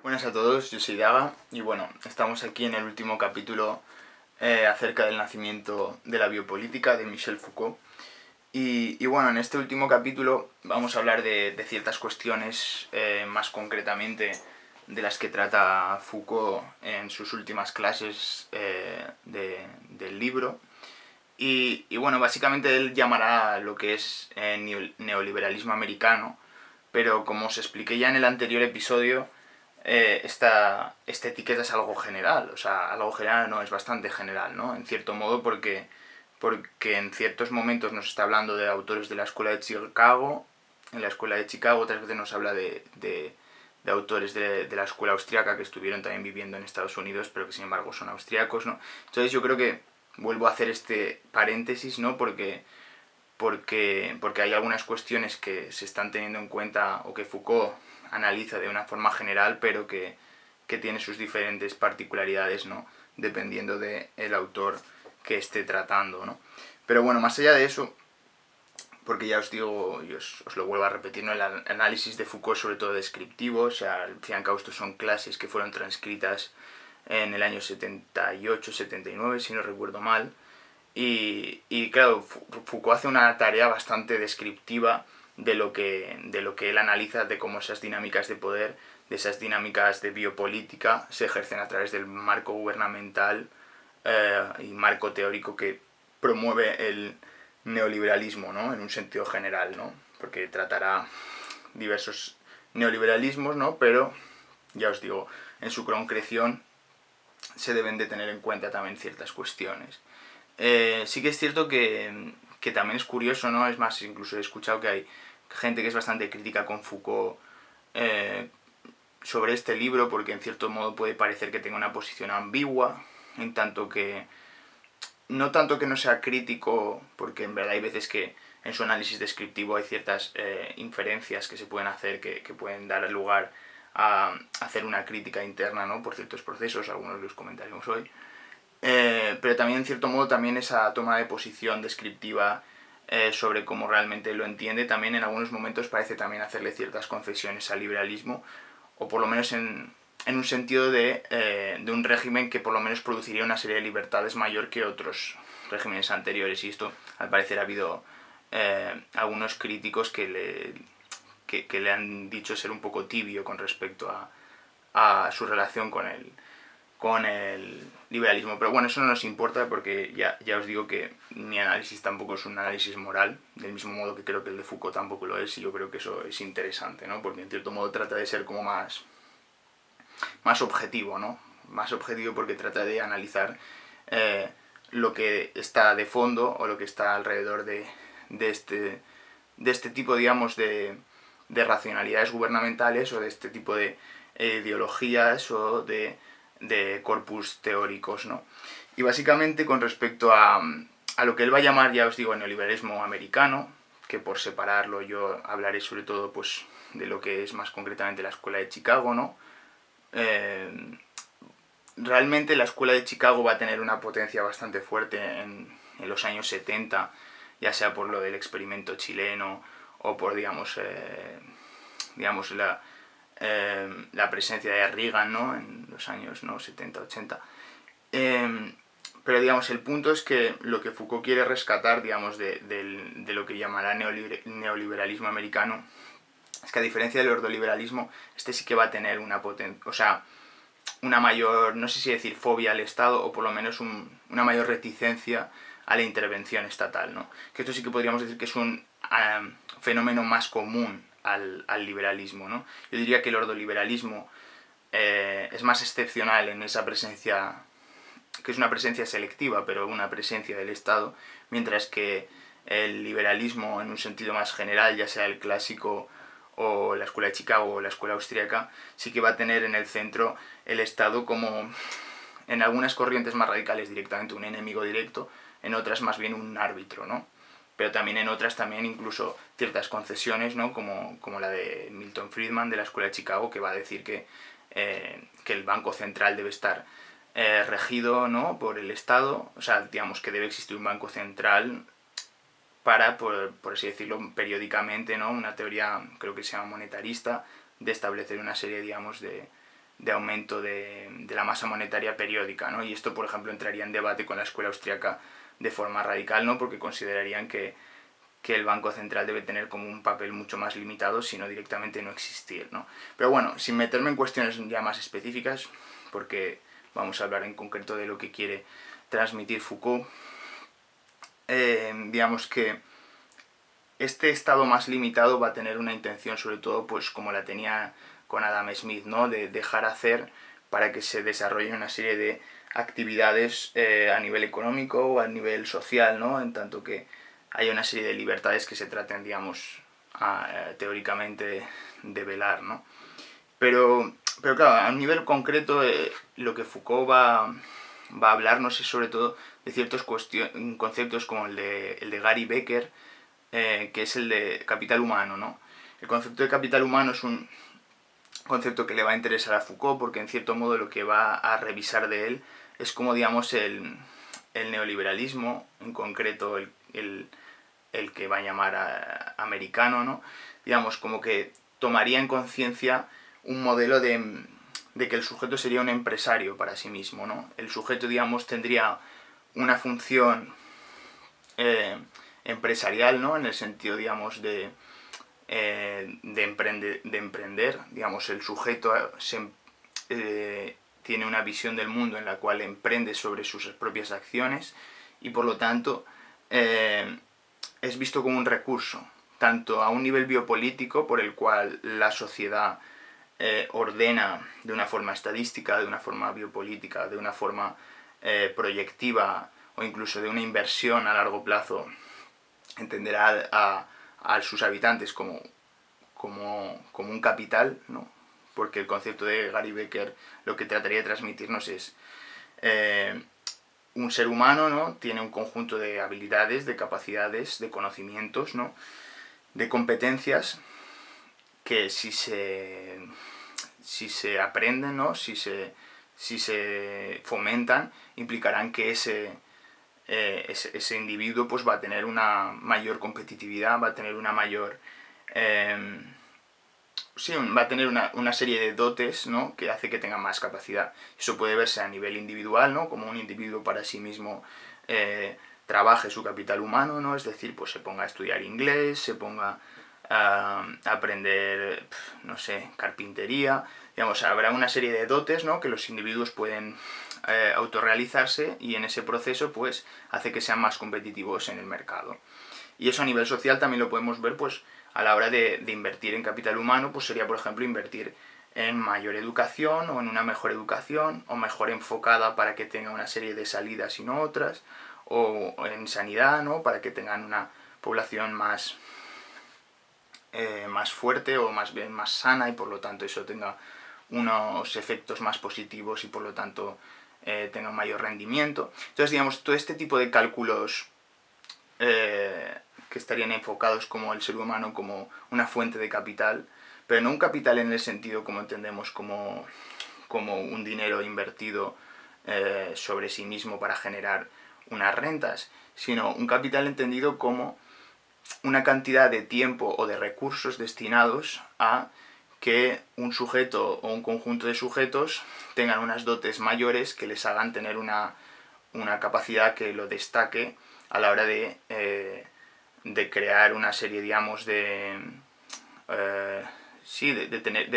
Buenas a todos, yo soy Daga y bueno, estamos aquí en el último capítulo acerca del nacimiento de la biopolítica de Michel Foucault. Y bueno, en este último capítulo vamos a hablar de ciertas cuestiones más concretamente de las que trata Foucault en sus últimas clases del libro. Y bueno, básicamente él llamará lo que es neoliberalismo americano, pero como os expliqué ya en el anterior episodio, esta etiqueta es algo general, o sea, algo general no, es bastante general, ¿no? En cierto modo porque en ciertos momentos nos está hablando de autores de la escuela de Chicago, en la escuela de Chicago otras veces nos habla de autores de la escuela austriaca que estuvieron también viviendo en Estados Unidos, pero que sin embargo son austriacos, ¿no? Entonces yo creo que vuelvo a hacer este paréntesis, ¿no? Porque hay algunas cuestiones que se están teniendo en cuenta o que Foucault analiza de una forma general, pero que tiene sus diferentes particularidades, ¿no? Dependiendo del autor que esté tratando, ¿no? Pero bueno, más allá de eso, porque ya os digo, y os lo vuelvo a repetir, ¿no? El análisis de Foucault es sobre todo descriptivo, o sea, al fin y al cabo estos son clases que fueron transcritas en el año 78, 79, si no recuerdo mal, y claro, Foucault hace una tarea bastante descriptiva de lo que él analiza, de cómo esas dinámicas de poder, de esas dinámicas de biopolítica se ejercen a través del marco gubernamental y marco teórico que promueve el neoliberalismo, ¿no? En un sentido general, ¿no? Porque tratará diversos neoliberalismos, ¿no? Pero, ya os digo, en su concreción se deben de tener en cuenta también ciertas cuestiones. Sí que es cierto que también es curioso, ¿no? Es más, incluso he escuchado que hay gente que es bastante crítica con Foucault sobre este libro, porque en cierto modo puede parecer que tenga una posición ambigua, en tanto que no tanto que no sea crítico, porque en verdad hay veces que en su análisis descriptivo hay ciertas inferencias que se pueden hacer que pueden dar lugar a hacer una crítica interna, ¿no? Por ciertos procesos, algunos los comentaremos hoy. Pero también en cierto modo también esa toma de posición descriptiva sobre cómo realmente lo entiende, también en algunos momentos parece también hacerle ciertas concesiones al liberalismo, o por lo menos en un sentido de un régimen que por lo menos produciría una serie de libertades mayor que otros regímenes anteriores. Y esto, al parecer, ha habido algunos críticos que le han dicho ser un poco tibio con respecto a su relación con el liberalismo. Pero bueno, eso no nos importa porque ya os digo que mi análisis tampoco es un análisis moral, del mismo modo que creo que el de Foucault tampoco lo es, y yo creo que eso es interesante, ¿no? Porque en cierto modo trata de ser como más objetivo, ¿no? Más objetivo porque trata de analizar lo que está de fondo o lo que está alrededor de este tipo, digamos, de racionalidades gubernamentales o de este tipo de ideologías o de corpus teóricos, ¿no? Y básicamente con respecto a lo que él va a llamar, ya os digo, el neoliberalismo americano, que por separarlo yo hablaré sobre todo pues de lo que es más concretamente la escuela de Chicago, ¿no? Realmente la escuela de Chicago va a tener una potencia bastante fuerte en los años 70, ya sea por lo del experimento chileno o por, digamos la presencia de Reagan, ¿no? En los años, ¿no? 70, 80. Pero digamos, el punto es que lo que Foucault quiere rescatar, digamos, de lo que llamará neoliberalismo americano, es que a diferencia del ordoliberalismo, este sí que va a tener una potencia, o sea, una mayor, no sé si decir fobia al Estado, o por lo menos una mayor reticencia a la intervención estatal, ¿no? Que esto sí que podríamos decir que es un fenómeno más común al liberalismo, ¿no? Yo diría que el ordoliberalismo es más excepcional en esa presencia, que es una presencia selectiva, pero una presencia del Estado, mientras que el liberalismo en un sentido más general, ya sea el clásico o la escuela de Chicago o la escuela austríaca, sí que va a tener en el centro el Estado como, en algunas corrientes más radicales, directamente un enemigo directo, en otras más bien un árbitro, ¿no? Pero también en otras también incluso ciertas concesiones, ¿no? Como la de Milton Friedman de la escuela de Chicago, que va a decir que el Banco Central debe estar regido, ¿no? Por el Estado, o sea, digamos que debe existir un Banco Central para, por así decirlo, periódicamente, ¿no? Una teoría, creo que se llama monetarista, de establecer una serie, digamos, aumento de la masa monetaria periódica, ¿no? Y esto, por ejemplo, entraría en debate con la escuela austríaca de forma radical, ¿no? Porque considerarían que el Banco Central debe tener como un papel mucho más limitado, sino directamente no existir, ¿no? Pero bueno, sin meterme en cuestiones ya más específicas, porque vamos a hablar en concreto de lo que quiere transmitir Foucault, digamos que este estado más limitado va a tener una intención, sobre todo, pues como la tenía con Adam Smith, ¿no? De dejar hacer para que se desarrolle una serie de actividades a nivel económico o a nivel social, ¿no? En tanto que hay una serie de libertades que se traten, digamos, teóricamente de velar, ¿no? Pero claro, a un nivel concreto, lo que Foucault va a hablarnos es sobre todo de ciertos conceptos como el de Gary Becker, que es el de capital humano, ¿no? El concepto de capital humano es un concepto que le va a interesar a Foucault porque en cierto modo lo que va a revisar de él es como, digamos, el neoliberalismo, en concreto el que va a llamar americano, ¿no? Digamos, como que tomaría en conciencia un modelo de que el sujeto sería un empresario para sí mismo, ¿no? El sujeto, digamos, tendría una función empresarial, ¿no? En el sentido, digamos, de emprender, digamos, el sujeto tiene una visión del mundo en la cual emprende sobre sus propias acciones y por lo tanto es visto como un recurso, tanto a un nivel biopolítico por el cual la sociedad ordena de una forma estadística, de una forma biopolítica, de una forma proyectiva o incluso de una inversión a largo plazo, entenderá a sus habitantes como un capital, ¿no? Porque el concepto de Gary Becker lo que trataría de transmitirnos es un ser humano, ¿no? Tiene un conjunto de habilidades, de capacidades, de conocimientos, ¿no? De competencias que si se aprenden, ¿no? Si se fomentan, implicarán que ese individuo pues va a tener una mayor competitividad, va a tener una mayor va a tener una serie de dotes, ¿no? Que hace que tenga más capacidad. Eso puede verse a nivel individual, ¿no? Como un individuo para sí mismo trabaje su capital humano, ¿no? Es decir, pues se ponga a estudiar inglés, se ponga a aprender, no sé, carpintería. Digamos, habrá una serie de dotes, ¿no? Que los individuos pueden autorrealizarse y en ese proceso pues hace que sean más competitivos en el mercado. Y eso a nivel social también lo podemos ver pues a la hora de invertir en capital humano, pues sería por ejemplo invertir en mayor educación o en una mejor educación o mejor enfocada para que tenga una serie de salidas y no otras, o en sanidad, ¿no? Para que tengan una población más fuerte o más bien más sana y por lo tanto eso tenga unos efectos más positivos y por lo tanto tenga un mayor rendimiento. Entonces, digamos, todo este tipo de cálculos que estarían enfocados como el ser humano como una fuente de capital, pero no un capital en el sentido como entendemos como un dinero invertido sobre sí mismo para generar unas rentas, sino un capital entendido como una cantidad de tiempo o de recursos destinados a que un sujeto o un conjunto de sujetos tengan unas dotes mayores que les hagan tener una capacidad que lo destaque a la hora de crear una serie, digamos, de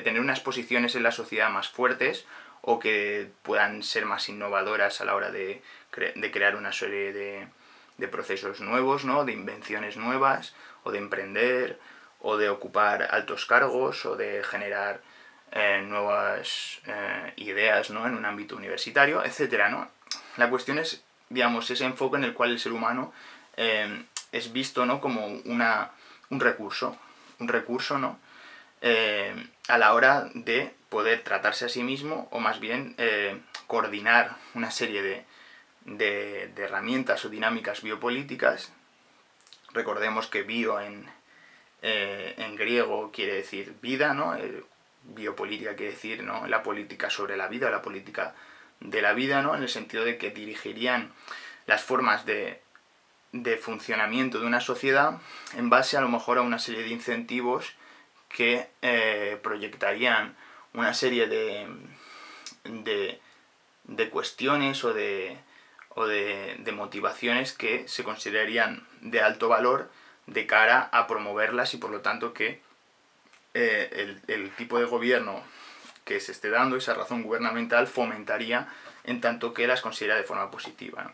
tener unas posiciones en la sociedad más fuertes o que puedan ser más innovadoras a la hora de crear una serie de procesos nuevos, ¿no? De invenciones nuevas, o de emprender, o de ocupar altos cargos, o de generar nuevas ideas, ¿no? En un ámbito universitario, etcétera, ¿no? La cuestión es, digamos, ese enfoque en el cual el ser humano es visto, ¿no? Como un recurso, ¿no? A la hora de poder tratarse a sí mismo, o más bien coordinar una serie de herramientas o dinámicas biopolíticas. Recordemos que bio en griego quiere decir vida, ¿no? Biopolítica quiere decir, ¿no? La política sobre la vida, la política de la vida, ¿no? En el sentido de que dirigirían las formas de funcionamiento de una sociedad en base a lo mejor a una serie de incentivos que proyectarían una serie de cuestiones o de motivaciones que se considerarían de alto valor de cara a promoverlas y por lo tanto que el tipo de gobierno que se esté dando, esa razón gubernamental, fomentaría en tanto que las considera de forma positiva, ¿no?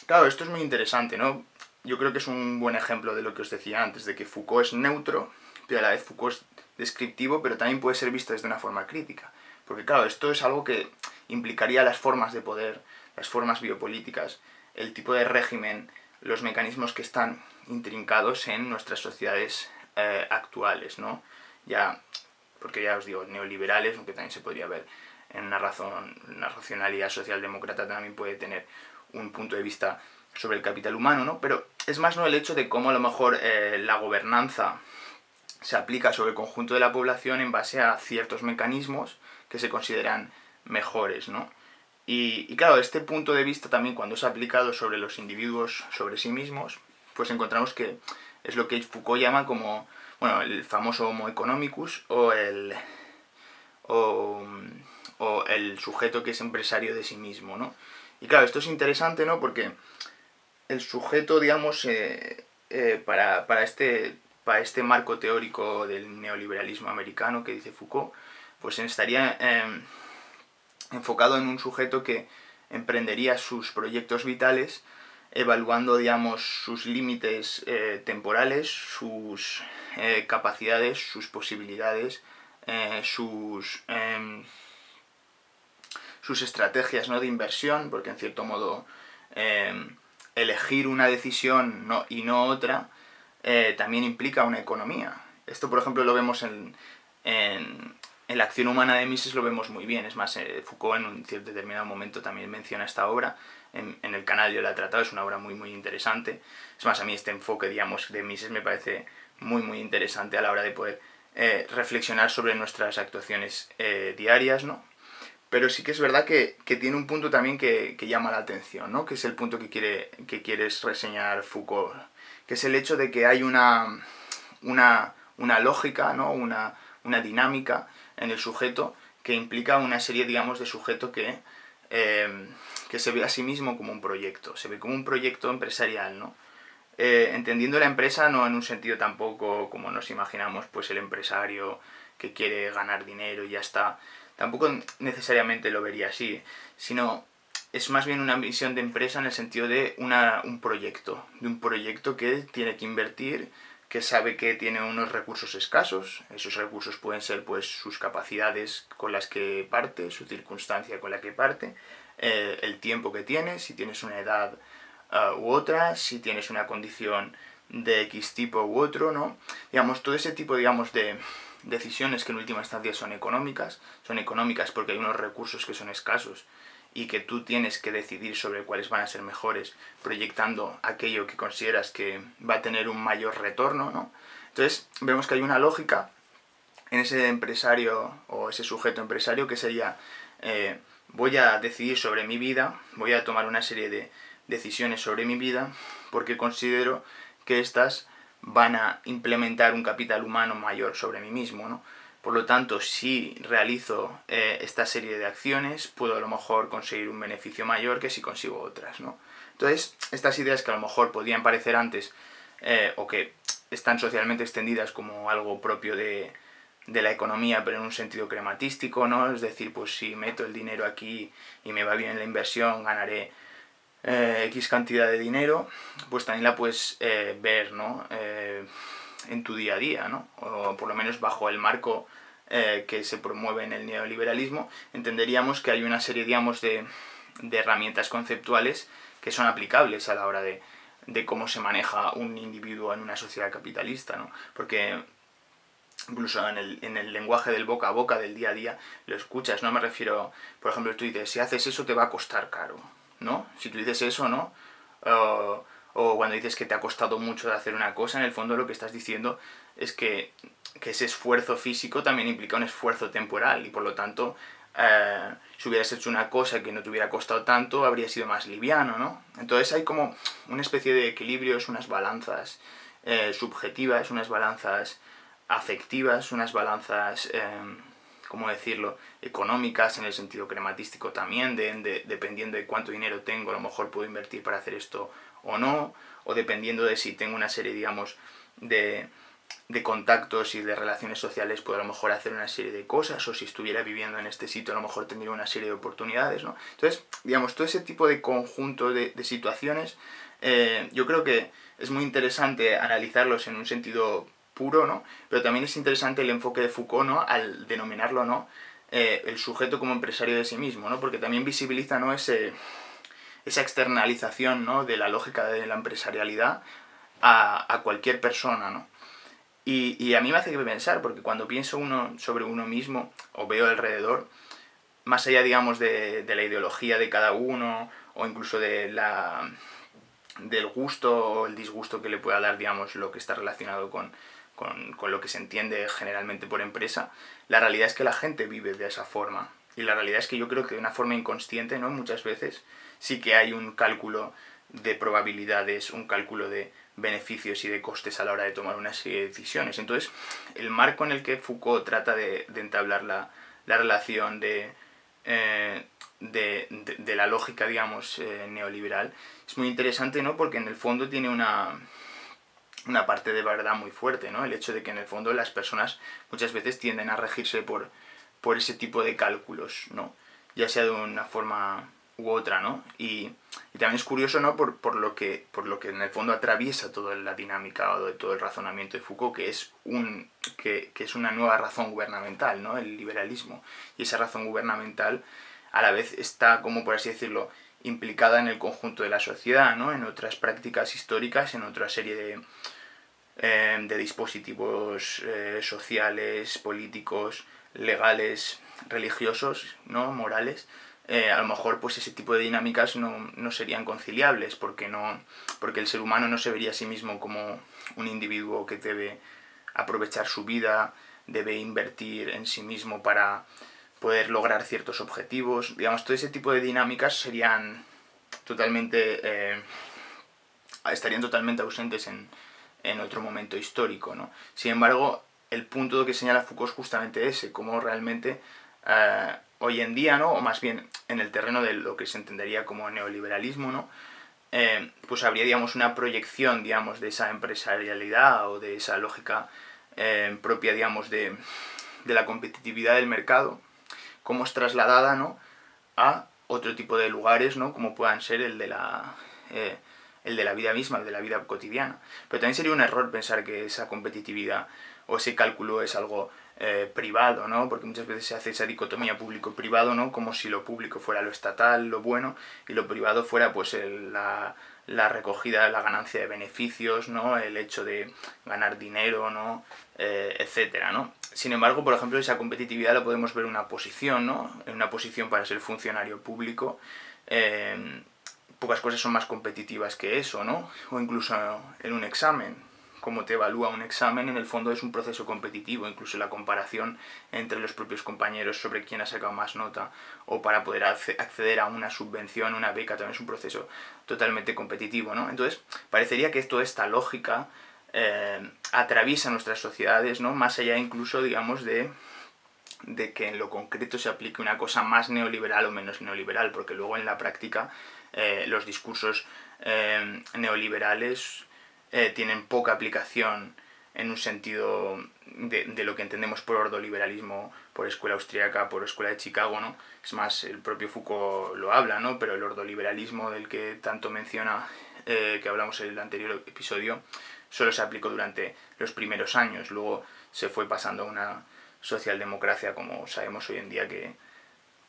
Claro, esto es muy interesante, ¿no? Yo creo que es un buen ejemplo de lo que os decía antes, de que Foucault es neutro, pero a la vez Foucault es descriptivo, pero también puede ser visto desde una forma crítica. Porque claro, esto es algo que implicaría las formas de poder, las formas biopolíticas, el tipo de régimen, los mecanismos que están intrincados en nuestras sociedades actuales, ¿no? Ya, porque ya os digo, neoliberales, aunque también se podría ver en una racionalidad socialdemócrata, también puede tener un punto de vista sobre el capital humano, ¿no? Pero es más no el hecho de cómo a lo mejor la gobernanza se aplica sobre el conjunto de la población en base a ciertos mecanismos que se consideran mejores, ¿no? Y claro, este punto de vista también cuando es aplicado sobre los individuos, sobre sí mismos, pues encontramos que es lo que Foucault llama como, bueno, el famoso Homo economicus o el sujeto que es empresario de sí mismo, ¿no? Y claro, esto es interesante, ¿no? Porque el sujeto, digamos, para este marco teórico del neoliberalismo americano que dice Foucault, pues estaría enfocado en un sujeto que emprendería sus proyectos vitales evaluando, digamos, sus límites temporales, sus capacidades, sus posibilidades, sus estrategias, ¿no?, de inversión, porque en cierto modo elegir una decisión y no otra también implica una economía. Esto, por ejemplo, lo vemos en la acción humana de Mises, lo vemos muy bien. Es más, Foucault en un cierto determinado momento también menciona esta obra. En el canal yo la he tratado, es una obra muy muy interesante. Es más, a mí este enfoque, digamos, de Mises me parece muy muy interesante a la hora de poder reflexionar sobre nuestras actuaciones diarias, ¿no? Pero sí que es verdad que tiene un punto también que llama la atención, ¿no? Que es el punto que quieres reseñar Foucault, que es el hecho de que hay una lógica, ¿no? Una dinámica en el sujeto que implica una serie, digamos, de sujeto que se ve a sí mismo como un proyecto, se ve como un proyecto empresarial, ¿no? Entendiendo la empresa no en un sentido tampoco como nos imaginamos, pues el empresario que quiere ganar dinero y ya está. Tampoco necesariamente lo vería así, sino es más bien una visión de empresa en el sentido de un proyecto que tiene que invertir, que sabe que tiene unos recursos escasos. Esos recursos pueden ser pues sus capacidades con las que parte, su circunstancia con la que parte, el tiempo que tienes, si tienes una edad u otra, si tienes una condición de X tipo u otro, ¿no? Digamos, todo ese tipo, digamos, de decisiones que en última instancia son económicas porque hay unos recursos que son escasos y que tú tienes que decidir sobre cuáles van a ser mejores, proyectando aquello que consideras que va a tener un mayor retorno, ¿no? Entonces, vemos que hay una lógica en ese empresario o ese sujeto empresario que sería voy a decidir sobre mi vida, voy a tomar una serie de decisiones sobre mi vida porque considero que estas van a implementar un capital humano mayor sobre mí mismo, ¿no? Por lo tanto, si realizo esta serie de acciones, puedo a lo mejor conseguir un beneficio mayor que si consigo otras, ¿no? Entonces, estas ideas que a lo mejor podían parecer antes o que están socialmente extendidas como algo propio de la economía, pero en un sentido crematístico, ¿no? Es decir, pues si meto el dinero aquí y me va bien la inversión, ganaré X cantidad de dinero, pues también la puedes ver, ¿no? En tu día a día, ¿no? O por lo menos bajo el marco que se promueve en el neoliberalismo, entenderíamos que hay una serie, digamos, de herramientas conceptuales que son aplicables a la hora de cómo se maneja un individuo en una sociedad capitalista, ¿no? Porque incluso en el lenguaje del boca a boca, del día a día, lo escuchas, ¿no? Me refiero, por ejemplo, tú dices, si haces eso te va a costar caro, ¿no? Si tú dices eso, ¿no? O cuando dices que te ha costado mucho de hacer una cosa, en el fondo lo que estás diciendo es que ese esfuerzo físico también implica un esfuerzo temporal y por lo tanto si hubieras hecho una cosa que no te hubiera costado tanto habría sido más liviano, ¿no? Entonces hay como una especie de equilibrios, unas balanzas subjetivas, unas balanzas afectivas, unas balanzas ¿cómo decirlo?, económicas, en el sentido crematístico también, dependiendo de cuánto dinero tengo, a lo mejor puedo invertir para hacer esto o no, o dependiendo de si tengo una serie, digamos, de contactos y de relaciones sociales, puedo a lo mejor hacer una serie de cosas, o si estuviera viviendo en este sitio a lo mejor tendría una serie de oportunidades, ¿no? Entonces, digamos, todo ese tipo de conjunto de situaciones, yo creo que es muy interesante analizarlos en un sentido puro, ¿no? Pero también es interesante el enfoque de Foucault, ¿no?, al denominarlo, ¿no?, el sujeto como empresario de sí mismo, ¿no? Porque también visibiliza, ¿no?, esa externalización, ¿no?, de la lógica de la empresarialidad a cualquier persona, ¿no? Y a mí me hace pensar, porque cuando pienso sobre uno mismo, o veo alrededor, más allá, digamos, de la ideología de cada uno, o incluso del gusto o el disgusto que le pueda dar, digamos, lo que está relacionado con lo que se entiende generalmente por empresa, la realidad es que la gente vive de esa forma. Y la realidad es que yo creo que de una forma inconsciente, ¿no?, muchas veces sí que hay un cálculo de probabilidades, un cálculo de beneficios y de costes a la hora de tomar una serie de decisiones. Entonces, el marco en el que Foucault trata de entablar la relación de la lógica, digamos, neoliberal, es muy interesante, ¿no?, porque en el fondo tiene una parte de verdad muy fuerte, ¿no? El hecho de que en el fondo las personas muchas veces tienden a regirse por ese tipo de cálculos, ¿no? Ya sea de una forma u otra, ¿no? Y también es curioso, ¿no?, por lo que en el fondo atraviesa toda la dinámica o de todo el razonamiento de Foucault, que es una nueva razón gubernamental, ¿no?, el liberalismo. Y esa razón gubernamental a la vez está, como por así decirlo, implicada en el conjunto de la sociedad, ¿no?, en otras prácticas históricas, en otra serie de dispositivos sociales, políticos, legales, religiosos, ¿no?, morales. A lo mejor pues ese tipo de dinámicas no serían conciliables, porque el ser humano no se vería a sí mismo como un individuo que debe aprovechar su vida, debe invertir en sí mismo para poder lograr ciertos objetivos. Digamos, todo ese tipo de dinámicas estarían totalmente ausentes en otro momento histórico, ¿no? Sin embargo, el punto que señala Foucault es justamente ese, cómo realmente hoy en día, ¿no?, o más bien en el terreno de lo que se entendería como neoliberalismo, ¿no?, pues habría, digamos, una proyección, digamos, de esa empresarialidad o de esa lógica propia, digamos, de la competitividad del mercado, cómo es trasladada, ¿no?, a otro tipo de lugares, ¿no?, como puedan ser el de la vida misma, el de la vida cotidiana. Pero también sería un error pensar que esa competitividad o ese cálculo es algo privado, ¿no?, porque muchas veces se hace esa dicotomía público-privado, ¿no?, como si lo público fuera lo estatal, lo bueno, y lo privado fuera pues la recogida, la ganancia de beneficios, ¿no?, el hecho de ganar dinero, ¿no?, etcétera, ¿no? Sin embargo, por ejemplo, esa competitividad la podemos ver en una posición, ¿no?, en una posición para ser funcionario público. Pocas cosas son más competitivas que eso, ¿no? O incluso en un examen. Cómo te evalúa un examen, en el fondo es un proceso competitivo, incluso la comparación entre los propios compañeros sobre quién ha sacado más nota, o para poder acceder a una subvención, una beca, también es un proceso totalmente competitivo, ¿no? Entonces, parecería que toda esta lógica atraviesa nuestras sociedades, ¿no?, más allá incluso, digamos, de que en lo concreto se aplique una cosa más neoliberal o menos neoliberal, porque luego en la práctica los discursos neoliberales tienen poca aplicación en un sentido de lo que entendemos por ordoliberalismo, por escuela austríaca, por escuela de Chicago, ¿no? Es más, el propio Foucault lo habla, ¿no?, pero el ordoliberalismo del que tanto menciona, que hablamos en el anterior episodio, solo se aplicó durante los primeros años. Luego se fue pasando a una socialdemocracia, como sabemos hoy en día que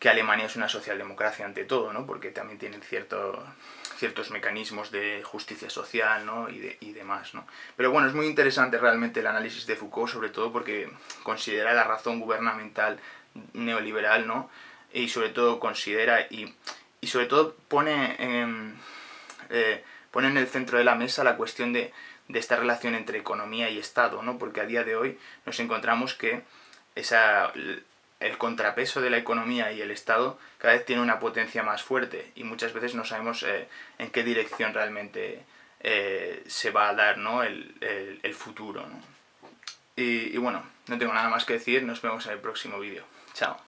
Alemania es una socialdemocracia ante todo, ¿no?, porque también tienen ciertos mecanismos de justicia social, ¿no?, y demás, ¿no? Pero bueno, es muy interesante realmente el análisis de Foucault, sobre todo porque considera la razón gubernamental neoliberal, ¿no?, y sobre todo considera y sobre todo pone en el centro de la mesa la cuestión de esta relación entre economía y Estado, ¿no?, porque a día de hoy nos encontramos que el contrapeso de la economía y el Estado cada vez tiene una potencia más fuerte, y muchas veces no sabemos en qué dirección realmente se va a dar, ¿no?, el futuro, ¿no? Y bueno, no tengo nada más que decir, nos vemos en el próximo vídeo. Chao.